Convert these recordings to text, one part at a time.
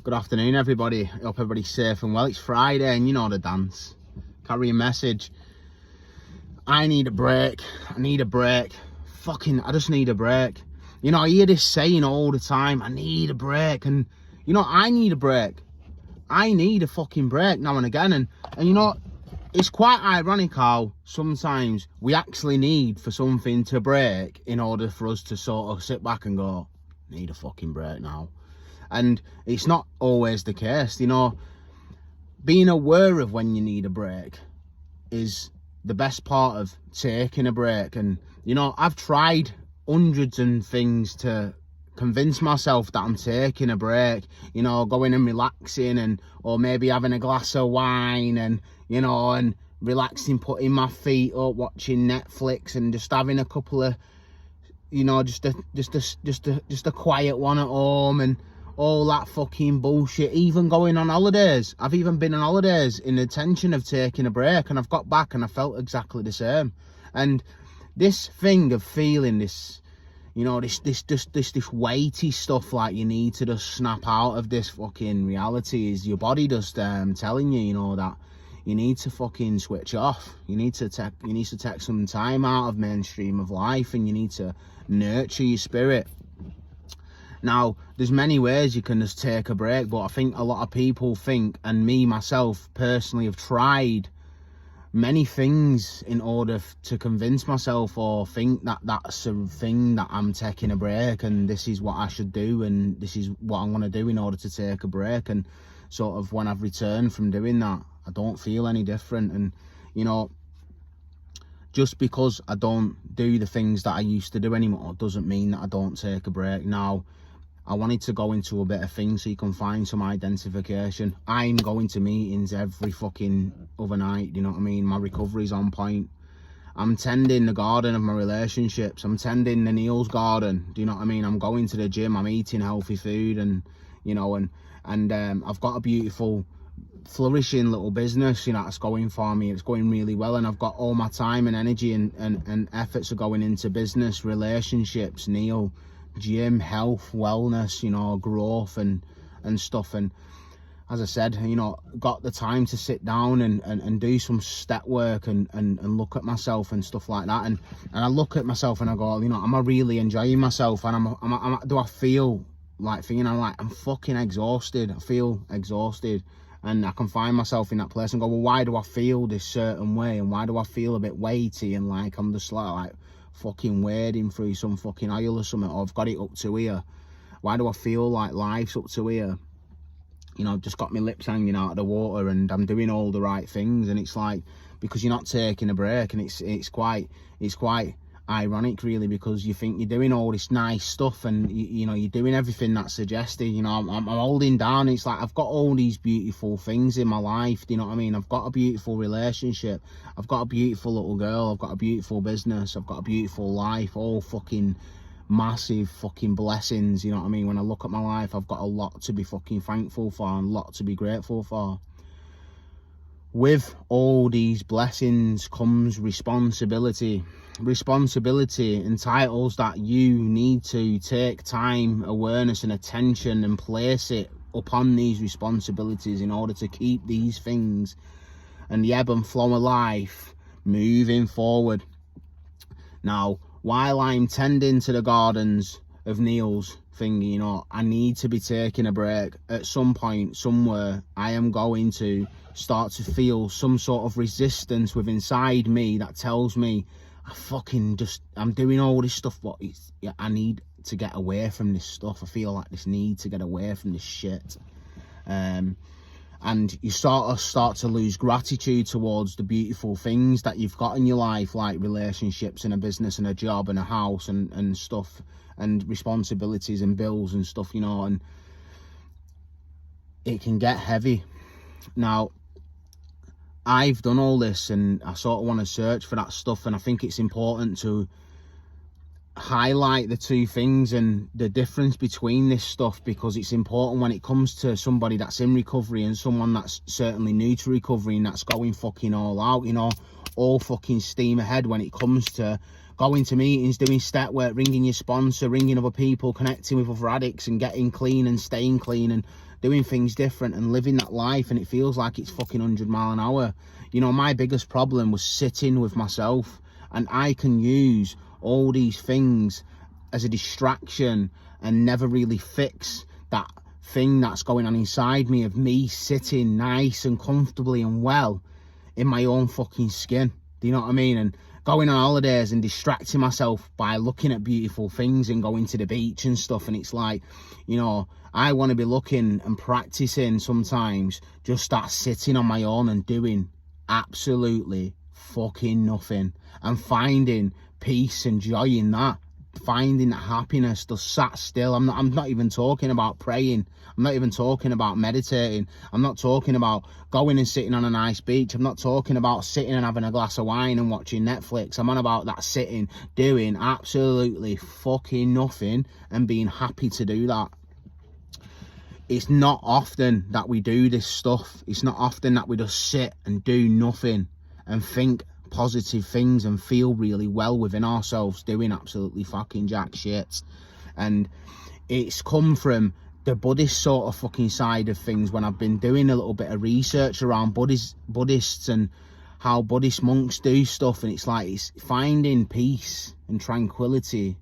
Good afternoon, everybody. Hope everybody's safe and well. It's Friday and you know the dance. Carry a message. I need a break. I need a break. I just need a break. You know, I hear this saying all the time, I need a break. And, you know, I need a break. I need a fucking break now and again. And you know, it's quite ironic how sometimes we actually need for something to break in order for us to sort of sit back and go, need a fucking break now. And it's not always the case, you know. Being aware of when you need a break is the best part of taking a break. And, you know, I've tried hundreds of things to convince myself that I'm taking a break, you know, going and relaxing or maybe having a glass of wine and, you know, and relaxing, putting my feet up, watching Netflix and just having a couple of, you know, just a quiet one at home and all that fucking bullshit. Even going on holidays. I've even been on holidays in the intention of taking a break, and I've got back and I felt exactly the same. And this thing of feeling this, you know, this weighty stuff, like you need to just snap out of this fucking reality, is your body just telling you, you know, that you need to fucking switch off. You need to take some time out of mainstream of life, and you need to nurture your spirit. Now, there's many ways you can just take a break, but I think a lot of people think, and me myself personally have tried many things in order to convince myself or think that that's a thing, that I'm taking a break and this is what I should do and this is what I'm going to do in order to take a break. And sort of when I've returned from doing that, I don't feel any different. And, you know, just because I don't do the things that I used to do anymore doesn't mean that I don't take a break. Now, I wanted to go into a bit of things so you can find some identification. I'm going to meetings every fucking other night, you know what I mean? My recovery's on point. I'm tending the garden of my relationships. I'm tending the Neil's garden, do you know what I mean? I'm going to the gym, I'm eating healthy food and, you know, and I've got a beautiful, flourishing little business, you know, that's going for me. It's going really well, and I've got all my time and energy and efforts are going into business, relationships, Neil, gym, health, wellness, you know, growth and stuff. And as I said, you know, got the time to sit down and do some step work and look at myself and stuff like that. And I look at myself and I go, you know, am I really enjoying myself? And do I feel like I'm fucking exhausted? I feel exhausted. And I can find myself in that place and go, well, why do I feel this certain way? And why do I feel a bit weighty and like I'm just like fucking wading through some fucking oil or something, or I've got it up to here? Why do I feel like life's up to here? You know, I've just got my lips hanging out of the water and I'm doing all the right things, and it's like, because you're not taking a break. And it's quite ironic really, because you think you're doing all this nice stuff and you know, you're doing everything that's suggested. You know, I'm holding down, it's like I've got all these beautiful things in my life, do you know what I mean? I've got a beautiful relationship, I've got a beautiful little girl, I've got a beautiful business, I've got a beautiful life, all fucking massive fucking blessings, you know what I mean? When I look at my life, I've got a lot to be fucking thankful for and a lot to be grateful for. With all these blessings comes responsibility. Responsibility entitles that you need to take time, awareness and attention and place it upon these responsibilities in order to keep these things and the ebb and flow of life moving forward. Now, while I'm tending to the gardens of Neil's thing, you know, I need to be taking a break. At some point, somewhere, I am going to start to feel some sort of resistance within inside me that tells me I'm doing all this stuff, but I need to get away from this stuff. I feel like this need to get away from this shit. And you sort of start to lose gratitude towards the beautiful things that you've got in your life, like relationships and a business and a job and a house and stuff, and responsibilities and bills and stuff, you know, and it can get heavy. Now, I've done all this and I sort of want to search for that stuff, and I think it's important to highlight the two things and the difference between this stuff, because it's important when it comes to somebody that's in recovery and someone that's certainly new to recovery and that's going fucking all out, you know, all fucking steam ahead when it comes to going to meetings, doing step work, ringing your sponsor, ringing other people, connecting with other addicts and getting clean and staying clean and doing things different and living that life, and it feels like it's fucking 100 mile an hour. You know, my biggest problem was sitting with myself, and I can use all these things as a distraction and never really fix that thing that's going on inside me of me sitting nice and comfortably and well in my own fucking skin. Do you know what I mean? And going on holidays and distracting myself by looking at beautiful things and going to the beach and stuff. And it's like, you know, I want to be looking and practicing sometimes just start sitting on my own and doing absolutely fucking nothing and finding peace and joy in that, finding that happiness just sat still. I'm not even talking about praying. I'm not even talking about meditating. I'm not talking about going and sitting on a nice beach. I'm not talking about sitting and having a glass of wine and watching Netflix. I'm on about that sitting, doing absolutely fucking nothing and being happy to do that. It's not often that we do this stuff. It's not often that we just sit and do nothing and think positive things and feel really well within ourselves doing absolutely fucking jack shit. And it's come from the Buddhist sort of fucking side of things when I've been doing a little bit of research around Buddhists and how Buddhist monks do stuff, and it's like it's finding peace and tranquility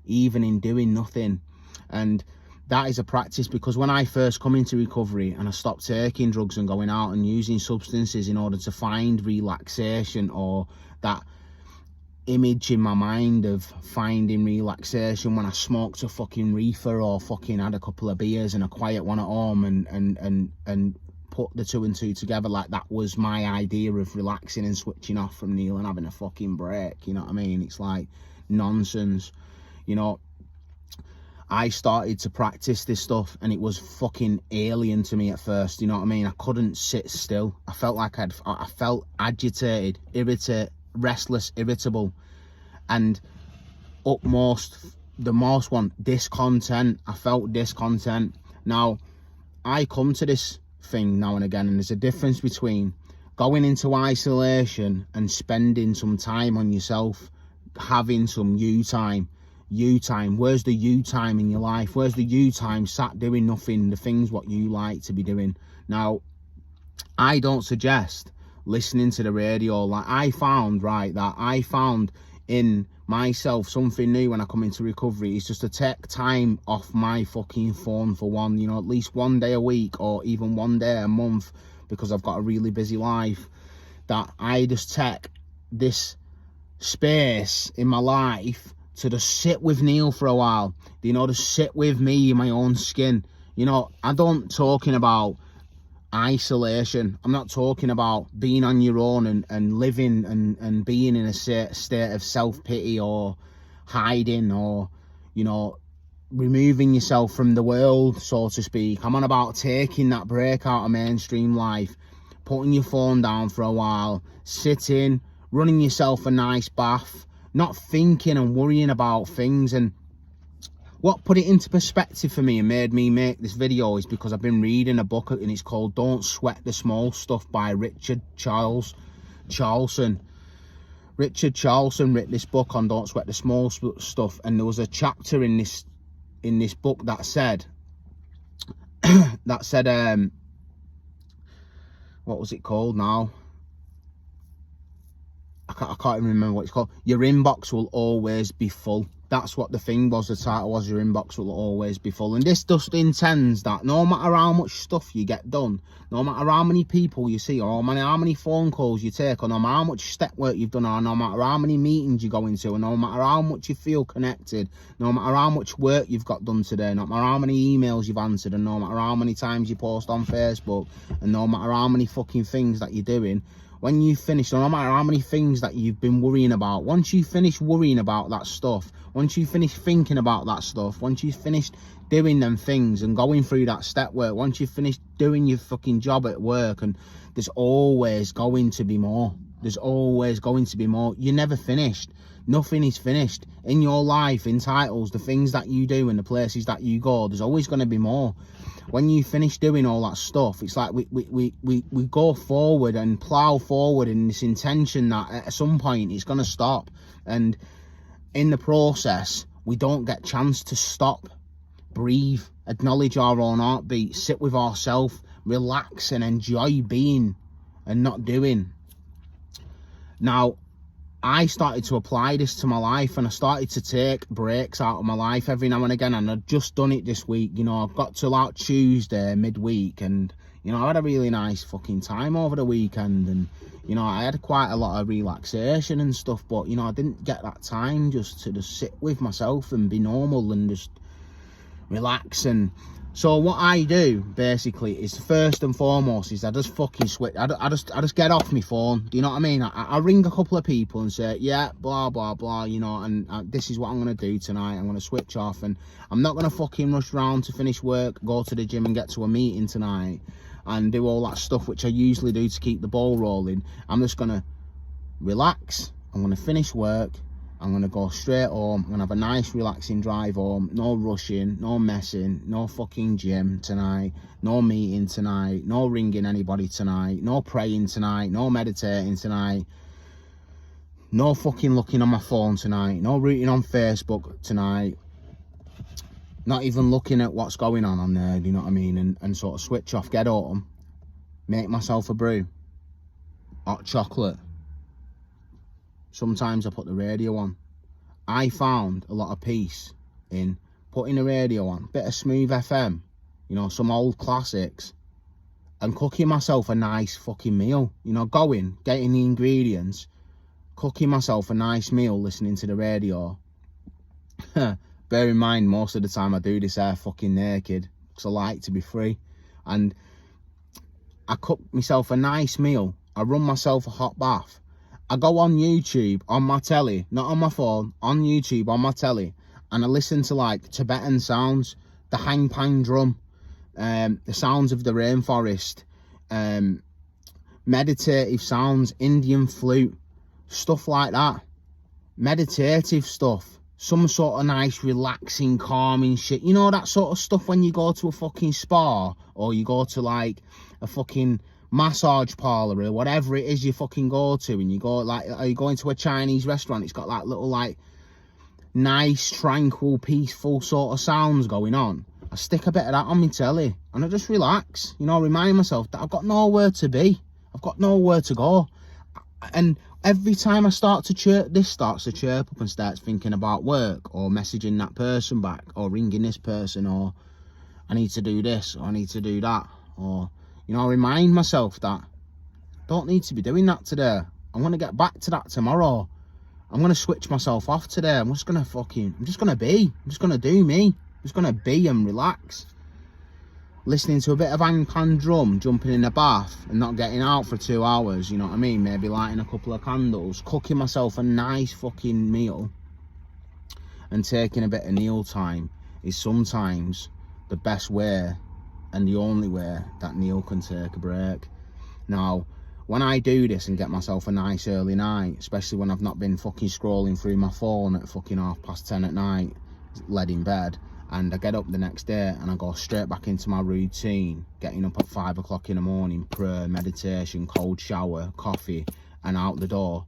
even in doing nothing. And that is a practice, because when I first come into recovery and I stopped taking drugs and going out and using substances in order to find relaxation, or that image in my mind of finding relaxation when I smoked a fucking reefer or fucking had a couple of beers and a quiet one at home and put the two and two together, like that was my idea of relaxing and switching off from Neil and having a fucking break, you know what I mean? It's like nonsense, you know. I started to practice this stuff and it was fucking alien to me at first, you know what I mean? I couldn't sit still. I felt like I felt agitated, irritated, restless, irritable, and the most one, discontent. I felt discontent. Now, I come to this thing now and again, and there's a difference between going into isolation and spending some time on yourself, having some you time. Where's the you time in your life? Where's the you time sat doing nothing, the things what you like to be doing? Now, I don't suggest listening to the radio. Like I found in myself something new when I come into recovery is just to take time off my fucking phone for one, you know, at least one day a week or even one day a month, because I've got a really busy life, that I just take this space in my life to just sit with Neil for a while, you know, to sit with me in my own skin. You know, I don't talking about isolation. I'm not talking about being on your own and living and being in a state of self-pity or hiding or, you know, removing yourself from the world, so to speak. I'm on about taking that break out of mainstream life, putting your phone down for a while, sitting, running yourself a nice bath, not thinking and worrying about things. And what put it into perspective for me and made me make this video is because I've been reading a book and it's called Don't Sweat the Small Stuff by Richard Charlson. Richard Charlson wrote this book on Don't Sweat the Small Stuff, and there was a chapter in this book that said what was it called now? I can't even remember what it's called. Your inbox will always be full. That's what the thing was. The title was Your Inbox Will Always Be Full. And this just intends that no matter how much stuff you get done, no matter how many people you see, or how many phone calls you take, or no matter how much step work you've done, or no matter how many meetings you go into, and no matter how much you feel connected, no matter how much work you've got done today, no matter how many emails you've answered, and no matter how many times you post on Facebook, and no matter how many fucking things that you're doing, when you finish, no matter how many things that you've been worrying about, once you finish worrying about that stuff, once you finish thinking about that stuff, once you finish doing them things and going through that step work, once you finish doing your fucking job at work, and there's always going to be more. There's always going to be more. You're never finished. Nothing is finished. In your life, in titles, the things that you do and the places that you go, there's always going to be more. When you finish doing all that stuff, it's like we go forward and plow forward in this intention that at some point it's going to stop. And in the process, we don't get chance to stop, breathe, acknowledge our own heartbeat, sit with ourselves, relax and enjoy being and not doing. Now, I started to apply this to my life, and I started to take breaks out of my life every now and again, and I've just done it this week. You know, I've got to like Tuesday midweek, and you know, I had a really nice fucking time over the weekend, and you know, I had quite a lot of relaxation and stuff, but you know, I didn't get that time just to just sit with myself and be normal and just relax. And so what I do basically is, first and foremost, is I just fucking switch. I just get off my phone. Do you know what I mean? I ring a couple of people and say, yeah, blah blah blah, you know, and this is what I'm gonna do tonight. I'm gonna switch off, and I'm not gonna fucking rush around to finish work, go to the gym and get to a meeting tonight and do all that stuff which I usually do to keep the ball rolling. I'm just gonna relax. I'm gonna finish work. I'm going to go straight home. I'm going to have a nice relaxing drive home. No rushing, no messing, no fucking gym tonight, no meeting tonight, no ringing anybody tonight, no praying tonight, no meditating tonight, no fucking looking on my phone tonight, no rooting on Facebook tonight, not even looking at what's going on there, do you know what I mean? And sort of switch off, get home, make myself a brew, hot chocolate. Sometimes I put the radio on. I found a lot of peace in putting the radio on, bit of Smooth FM, you know, some old classics, and cooking myself a nice fucking meal. You know, going, getting the ingredients, cooking myself a nice meal, listening to the radio. Bear in mind, most of the time I do this air fucking naked, because I like to be free. And I cook myself a nice meal. I run myself a hot bath. I go on YouTube, on my telly, not on my phone, on YouTube, on my telly, and I listen to like Tibetan sounds, the hang pang drum, the sounds of the rainforest, meditative sounds, Indian flute, stuff like that, meditative stuff, some sort of nice relaxing calming shit, you know, that sort of stuff when you go to a fucking spa, or you go to like a fucking massage parlor or whatever it is you fucking go to, and you go like, are you going to a Chinese restaurant? It's got like little like nice, tranquil, peaceful sort of sounds going on. I stick a bit of that on my telly and I just relax, you know, remind myself that I've got nowhere to be, I've got nowhere to go. And every time I start to chirp, this starts to chirp up and starts thinking about work, or messaging that person back, or ringing this person, or I need to do this, or I need to do that, or you know, I remind myself that I don't need to be doing that today. I'm going to get back to that tomorrow. I'm going to switch myself off today. I'm just going to be. I'm just going to do me. I'm just going to be and relax. Listening to a bit of hang pan drum, jumping in the bath and not getting out for 2 hours, you know what I mean? Maybe lighting a couple of candles, cooking myself a nice fucking meal and taking a bit of meal time is sometimes the best way and the only way that Neil can take a break. Now, when I do this and get myself a nice early night, especially when I've not been fucking scrolling through my phone at fucking 10:30 at night, led in bed, and I get up the next day and I go straight back into my routine, getting up at 5 o'clock in the morning, prayer, meditation, cold shower, coffee, and out the door,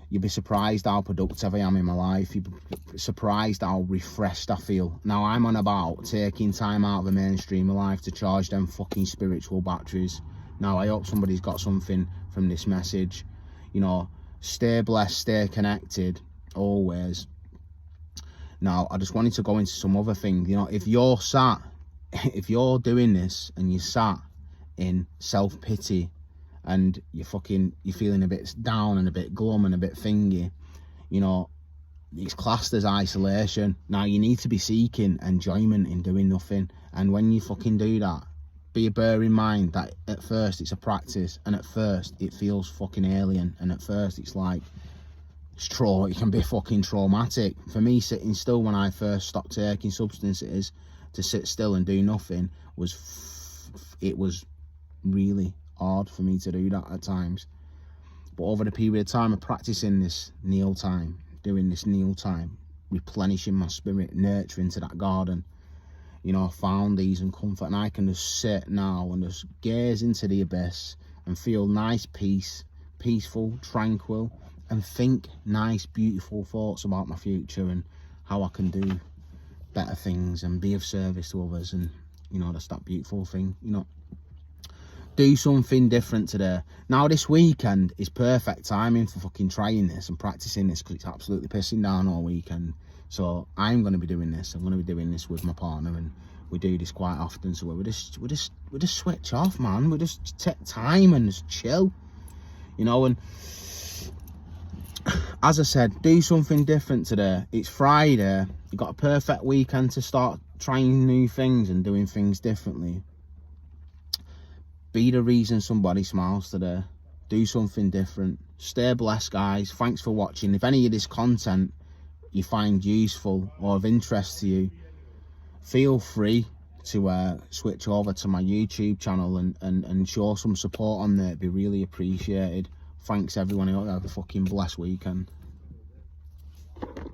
you'd be surprised how productive I am in my life. You'd be surprised how refreshed I feel. Now, I'm on about taking time out of the mainstream of life to charge them fucking spiritual batteries. Now, I hope somebody's got something from this message. You know, stay blessed, stay connected, always. Now, I just wanted to go into some other thing. You know, if you're doing this and you're sat in self-pity, and you're feeling a bit down and a bit glum and a bit thingy, you know, it's classed as isolation. Now, you need to be seeking enjoyment in doing nothing. And when you fucking do that, bear in mind that at first it's a practice, and at first it feels fucking alien, and at first it's like, it can be fucking traumatic. For me, sitting still when I first stopped taking substances, to sit still and do nothing it was really hard for me to do that at times. But over the period of time of practicing this kneel time, doing this kneel time, replenishing my spirit, nurturing to that garden, you know, I found ease and comfort, and I can just sit now and just gaze into the abyss and feel nice peace, peaceful, tranquil, and think nice, beautiful thoughts about my future and how I can do better things and be of service to others. And you know, that's that beautiful thing, you know. Do something different today. Now this weekend is perfect timing for fucking trying this and practicing this, because it's absolutely pissing down all weekend. So I'm going to be doing this. I'm going to be doing this with my partner, and we do this quite often. So we just switch off, man. We just take time and just chill, you know. And as I said, do something different today. It's Friday. You've got a perfect weekend to start trying new things and doing things differently. Be the reason somebody smiles today. Do something different. Stay blessed, guys. Thanks for watching. If any of this content you find useful or of interest to you, feel free to switch over to my YouTube channel and show some support on there. It'd be really appreciated. Thanks everyone. I hope you have a fucking blessed weekend.